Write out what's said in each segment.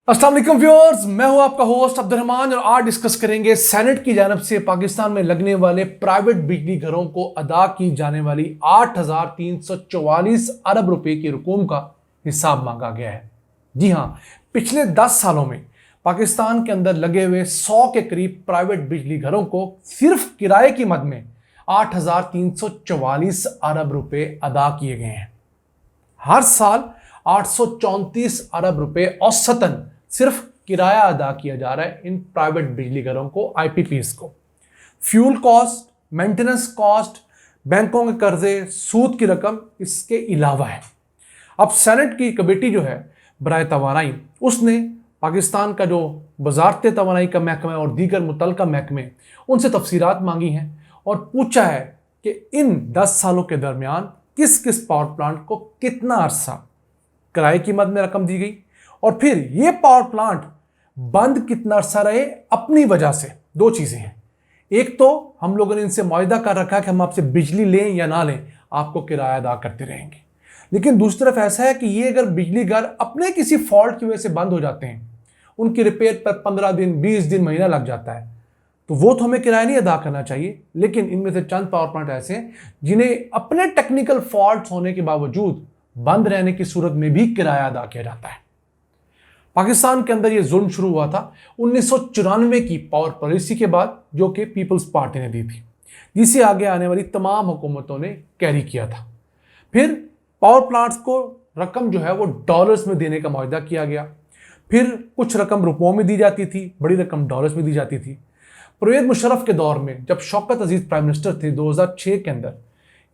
अस्सलाम वालेकुम व्यूअर्स, मैं हूं आपका होस्ट अब्दुर्रहमान और आज डिस्कस करेंगे सेनेट की जानब से पाकिस्तान में लगने वाले प्राइवेट बिजली घरों को अदा की जाने वाली 8,344 अरब रुपए की रकूम का हिसाब मांगा गया है। जी हां, पिछले 10 सालों में पाकिस्तान के अंदर लगे हुए 100 के करीब प्राइवेट बिजली घरों को सिर्फ किराए की मद में 8,344 अरब रुपए अदा किए गए हैं। हर साल 834 अरब रुपए औसतन सिर्फ किराया अदा किया जा रहा है इन प्राइवेट बिजली घरों को, आईपीपीस को। फ्यूल कॉस्ट, मेंटेनेंस कॉस्ट, बैंकों के कर्जे, सूद की रकम इसके अलावा है। अब सेनेट की कमेटी जो है बराए तवानाई, उसने पाकिस्तान का जो वजारत तवानाई का महकमा और दीगर मुतल्लिका महकमे उनसे तफसीलात मांगी हैं और पूछा है कि इन 10 सालों के दरमियान किस किस पावर प्लांट को कितना अरसा किराए की मद में रकम दी गई और फिर ये पावर प्लांट बंद कितना अरसा रहे अपनी वजह से। दो चीजें हैं, एक तो हम लोगों ने इनसे मुआहदा कर रखा है कि हम आपसे बिजली लें या ना लें, आपको किराया अदा करते रहेंगे। लेकिन दूसरी तरफ ऐसा है कि ये अगर बिजली घर अपने किसी फॉल्ट की वजह से बंद हो जाते हैं, उनकी रिपेयर पर 15 दिन, 20 दिन, महीना लग जाता है, तो वो तो हमें किराया नहीं अदा करना चाहिए। लेकिन इनमें से चंद पावर प्लांट ऐसे हैं जिन्हें अपने टेक्निकल फॉल्ट होने के बावजूद बंद रहने की सूरत में भी किराया अदा किया जाता है। पाकिस्तान के अंदर यह जुल्म शुरू हुआ था 1994 की पावर पॉलिसी के बाद, जो कि पीपल्स पार्टी ने दी थी, जिसे आगे आने वाली तमाम हुकूमतों ने कैरी किया था। फिर पावर प्लांट्स को रकम जो है वो डॉलर्स में देने का मुआहदा किया गया। फिर कुछ रकम रुपयों में दी जाती थी, बड़ी रकम डॉलर्स में दी जाती थी। परवेज मुशर्रफ के दौर में जब शौकत अजीज प्राइम मिनिस्टर थे 2006 के अंदर,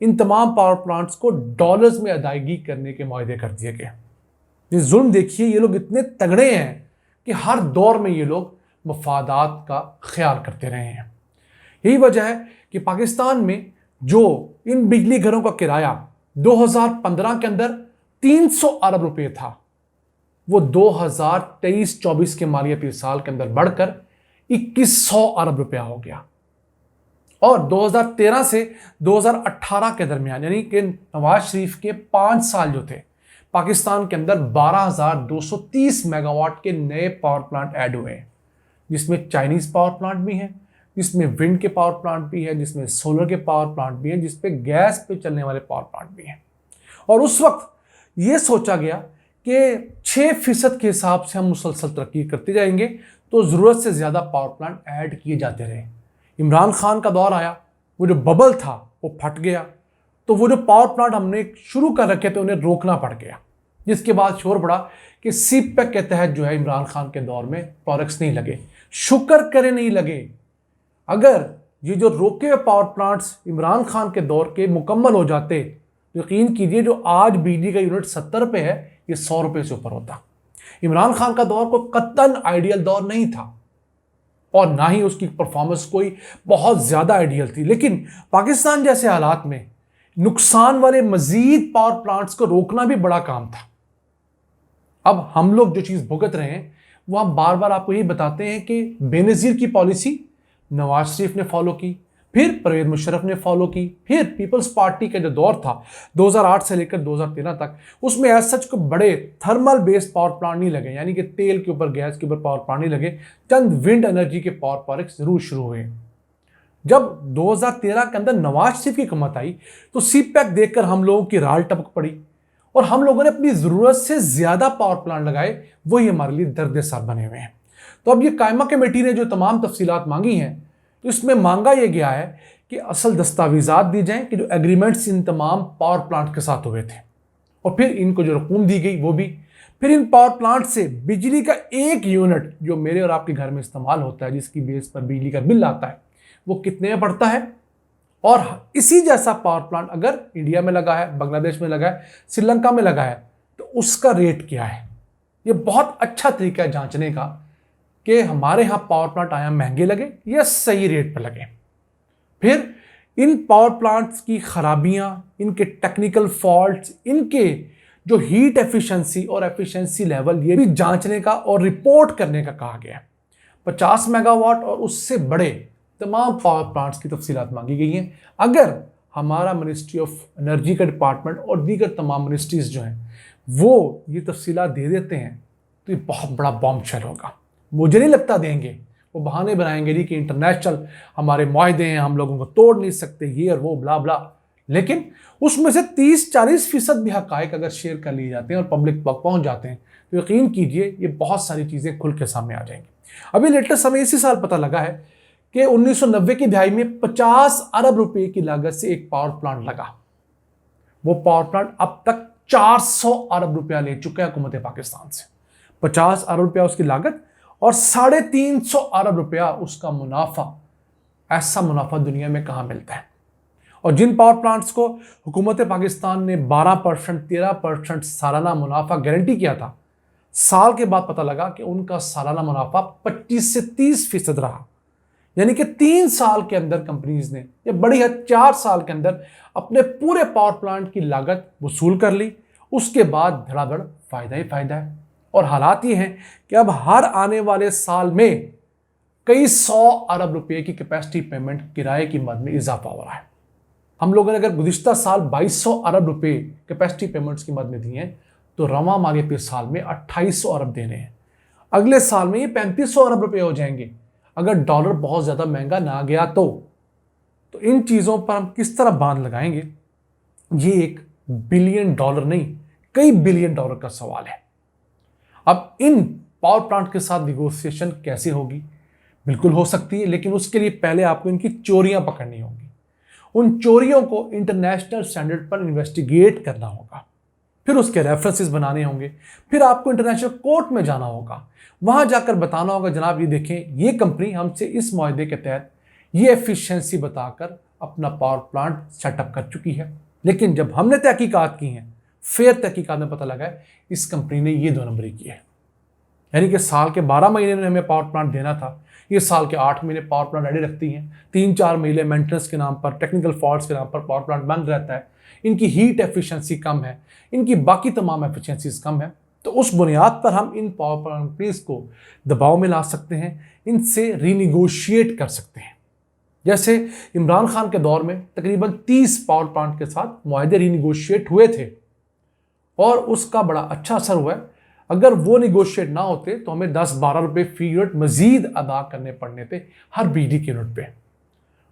इन तमाम पावर प्लांट्स को डॉलर्स में अदायगी करने के मुआहदे कर दिए गए। ये जुल्म देखिए, ये लोग इतने तगड़े हैं कि हर दौर में ये लोग मफादात का ख्याल करते रहे हैं। यही वजह है कि पाकिस्तान में जो इन बिजली घरों का किराया 2015 के अंदर 300 अरब रुपए था, वो 2023-24 के मालियाती साल के अंदर बढ़कर 2100 अरब रुपया हो गया। और 2013 से 2018 के दरमियान, यानी कि नवाज शरीफ के 5 साल जो थे, पाकिस्तान के अंदर 12,230 मेगावाट के नए पावर प्लांट ऐड हुए हैं, जिसमें चाइनीज पावर प्लांट भी हैं, जिसमें विंड के पावर प्लांट भी हैं, जिसमें सोलर के पावर प्लांट भी हैं, जिसपे गैस पे चलने वाले पावर प्लांट भी हैं। और उस वक्त ये सोचा गया कि 6% के हिसाब से हम मुसलसल तरक्की करते जाएंगे, तो ज़रूरत से ज़्यादा पावर प्लांट ऐड किए जाते रहे। इमरान खान का दौर आया, वो जो बबल था वो फट गया, तो वो जो पावर प्लांट हमने शुरू कर रखे थे उन्हें रोकना पड़ गया, जिसके बाद शोर पड़ा कि सीपैक के तहत जो है इमरान खान के दौर में प्रोडक्ट्स नहीं लगे। शुक्र करें नहीं लगे। अगर ये जो रोके हुए पावर प्लांट्स इमरान खान के दौर के मुकम्मल हो जाते, यकीन कीजिए जो आज बिजली का यूनिट 70 रुपये है, ये 100 रुपये से ऊपर होता। इमरान खान का दौर कोई कतन आइडियल दौर नहीं था और ना ही उसकी परफॉर्मेंस कोई बहुत ज़्यादा आइडियल थी। लेकिन पाकिस्तान जैसे हालात में नुकसान वाले मजीद पावर प्लांट्स को रोकना भी बड़ा काम था। अब हम लोग जो चीज़ भुगत रहे हैं वो हम बार बार आपको यही बताते हैं कि बेनज़ीर की पॉलिसी नवाज शरीफ ने फॉलो की, फिर परवेज मुशर्रफ ने फॉलो की, फिर पीपल्स पार्टी का जो दौर था 2008 से लेकर 2013 तक, उसमें एज सच को बड़े थर्मल बेस्ड पावर प्लांट नहीं लगे, यानी कि तेल के ऊपर, गैस के ऊपर पावर प्लांट नहीं लगे। चंद विंड एनर्जी के पावर प्रोजेक्ट जरूर शुरू हुए। जब 2013 के अंदर नवाज शरीफ की हुकूमत आई तो सीपैक देखकर हम लोगों की राल टपक पड़ी और हम लोगों ने अपनी ज़रूरत से ज़्यादा पावर प्लांट लगाए, वही हमारे लिए दर्द सर बने हुए हैं। तो अब ये कायमा कमेटी ने जो तमाम तफसीलात मांगी हैं, तो इसमें मांगा यह गया है कि असल दस्तावेजात दी जाएं कि जो एग्रीमेंट्स इन तमाम पावर प्लांट के साथ हुए थे, और फिर इनको जो रकूम दी गई वो भी, फिर इन पावर प्लांट से बिजली का एक यूनिट जो मेरे और आपके घर में इस्तेमाल होता है, जिसकी बेस पर बिजली का बिल आता है, वो कितने में पड़ता है। और इसी जैसा पावर प्लांट अगर इंडिया में लगा है, बांग्लादेश में लगा है, श्रीलंका में लगा है, तो उसका रेट क्या है। ये बहुत अच्छा तरीका है जांचने का कि हमारे यहाँ पावर प्लांट आया महंगे लगे या सही रेट पर लगे। फिर इन पावर प्लांट्स की खराबियां, इनके टेक्निकल फॉल्ट्स, इनके जो हीट एफिशिएंसी और एफिशिएंसी लेवल, ये भी जांचने का और रिपोर्ट करने का कहा गया है। 50 मेगावाट और उससे बड़े तमाम पावर प्लांट्स की तफसीलात मांगी गई हैं। अगर हमारा मिनिस्ट्री ऑफ एनर्जी का डिपार्टमेंट और दीगर तमाम मिनिस्ट्रीज जो हैं वो ये तफसीलात दे देते हैं, तो ये बहुत बड़ा बॉम्बशेल होगा। मुझे नहीं लगता देंगे, वो बहाने बनाएंगे जी कि इंटरनेशनल हमारे मुआहदे हैं, हम लोगों को तोड़ नहीं सकते, ये और वो ब्ला ब्ला। लेकिन उसमें से 30-40% भी हकायक अगर शेयर कर लिए जाते हैं और पब्लिक तक पहुंच जाते हैं तो यकीन कीजिए ये बहुत सारी चीज़ें खुल के सामने आ जाएंगी। अभी लेटेस्ट हमें इसी साल पता लगा है कि 1990 की दहाई में 50 अरब रुपए की लागत से एक पावर प्लांट लगा। वो पावर प्लांट अब तक 400 अरब रुपया ले चुका है हुकूमत पाकिस्तान से। 50 अरब रुपया उसकी लागत और 350 अरब रुपया उसका मुनाफा। ऐसा मुनाफा दुनिया में कहां मिलता है? और जिन पावर प्लांट्स को हुकूमत पाकिस्तान ने 12%, 13% सालाना मुनाफा गारंटी किया था, साल के बाद पता लगा कि उनका सालाना मुनाफा 25 से 30% रहा। यानी कि 3 साल के अंदर कंपनीज ने, या बड़ी हद 4 साल के अंदर अपने पूरे पावर प्लांट की लागत वसूल कर ली। उसके बाद धड़ाधड़ फायदा ही फायदा है। और हालात ये हैं कि अब हर आने वाले साल में कई 100 अरब रुपए की कैपेसिटी पेमेंट किराए की मद में इजाफा हो रहा है। हम लोगों ने अगर गुज़िश्ता साल 2200 अरब रुपए कैपेसिटी पेमेंट्स की मद में दिए हैं तो रवां माली पे साल में 2800 अरब देने हैं। अगले साल में ये 3500 अरब रुपए हो जाएंगे अगर डॉलर बहुत ज़्यादा महंगा ना गया तो इन चीज़ों पर हम किस तरह बांध लगाएंगे? ये $1 बिलियन नहीं, कई बिलियन डॉलर का सवाल है। अब इन पावर प्लांट के साथ निगोशिएशन कैसे होगी? बिल्कुल हो सकती है, लेकिन उसके लिए पहले आपको इनकी चोरियां पकड़नी होंगी। उन चोरियों को इंटरनेशनल स्टैंडर्ड पर इन्वेस्टिगेट करना होगा, फिर उसके रेफरेंसेस बनाने होंगे, फिर आपको इंटरनेशनल कोर्ट में जाना होगा, वहां जाकर बताना होगा जनाब ये देखें ये कंपनी हमसे इस मुआहदे के तहत ये एफिशिएंसी बताकर अपना पावर प्लांट सेटअप कर चुकी है। लेकिन जब हमने तहकीकात की हैं, फेयर तहकीकात में पता लगा है इस कंपनी ने ये 2 नंबरी की है। यानी कि साल के 12 महीने में हमें पावर प्लांट देना था, ये साल के 8 महीने पावर प्लांट रेडी रखती हैं। 3-4 महीने मेंटेनेंस के नाम पर, टेक्निकल फॉल्ट्स के नाम पर पावर प्लांट बंद रहता है। इनकी हीट एफिशिएंसी कम है, इनकी बाकी तमाम एफिशिएंसीज कम है। तो उस बुनियाद पर हम इन पावर प्लांट कंपनीज को दबाव में ला सकते हैं, इनसे रीनिगोशिएट कर सकते हैं। जैसे इमरान खान के दौर में तकरीबन 30 पावर प्लांट के साथ मुआहदे रीनिगोशिएट हुए थे और उसका बड़ा अच्छा असर हुआ है। अगर वो निगोशिएट ना होते तो हमें 10-12 रुपए फी यूनिट मजीद अदा करने पड़ने थे हर बिजली के यूनिट पे।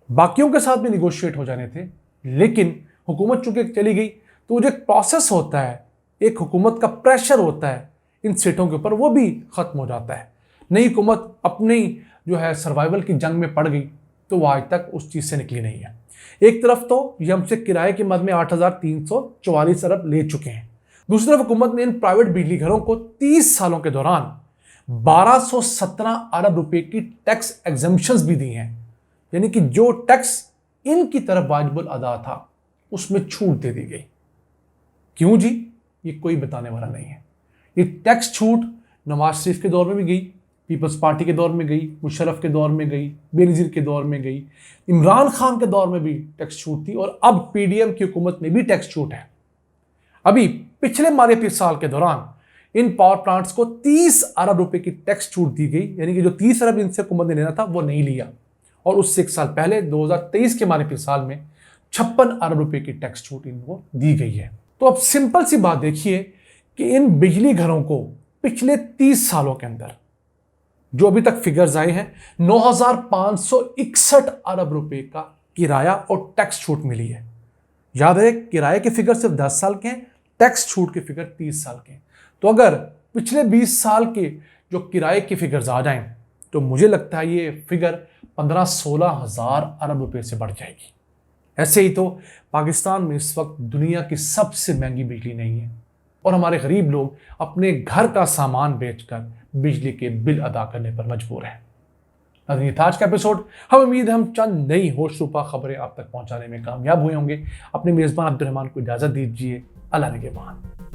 बाकियों के साथ भी निगोशिएट हो जाने थे, लेकिन हुकूमत चूंकि चली गई तो जो एक प्रोसेस होता है, एक हुकूमत का प्रेशर होता है इन सीटों के ऊपर, वो भी ख़त्म हो जाता है। नई हुकूमत अपनी जो है सर्वाइवल की जंग में पड़ गई तो वो आज तक उस चीज़ से निकली नहीं है। एक तरफ तो ये हमसे किराए की मद में 8,344 अरब ले चुके हैं, दूसरी तरफ हुकूमत ने इन प्राइवेट बिजली घरों को 30 सालों के दौरान 1217 अरब रुपए की टैक्स एग्जम्पशंस भी दी हैं। यानी कि जो टैक्स इनकी तरफ वाजिबुल अदा था उसमें छूट दे दी गई। क्यों जी? ये कोई बताने वाला नहीं है। ये टैक्स छूट नवाज शरीफ के दौर में भी गई, पीपल्स पार्टी के दौर में गई, मुशर्रफ के दौर में गई, बेनज़ीर के दौर में गई, इमरान खान के दौर में भी टैक्स छूट थी और अब पीडीएम की हुकूमत में भी टैक्स छूट है। अभी पिछले माली साल के दौरान इन पावर प्लांट्स को 30 अरब रुपए की टैक्स छूट दी गई। यानी कि जो 30 अरब इनसे हुकूमत ने लेना था वो नहीं लिया, और उससे 1 साल पहले 2023 के माली साल में 56 अरब रुपए की टैक्स छूट इनको दी गई है। तो अब सिंपल सी बात देखिए कि इन बिजली घरों को पिछले 30 सालों के अंदर जो अभी तक फिगर्स आए हैं 9,561 अरब रुपए का किराया और टैक्स छूट मिली है। याद है किराए के फिगर सिर्फ 10 साल के हैं, टैक्स छूट के फिगर 30 साल के हैं। तो अगर पिछले 20 साल के जो किराए के फिगर्स आ जाएं तो मुझे लगता है ये फिगर 15-16 हज़ार अरब रुपए से बढ़ जाएगी। ऐसे ही तो पाकिस्तान में इस वक्त दुनिया की सबसे महंगी बिजली नहीं है और हमारे गरीब लोग अपने घर का सामान बेचकर बिजली के बिल अदा करने पर मजबूर हैं। आज का एपिसोड हम उम्मीद है हम चंद नई होश रूपा खबरें आप तक पहुंचाने में कामयाब हुए होंगे। अपने मेज़बान अब्दुल रहमान को इजाज़त दीजिए। अल्लाह निगहबान।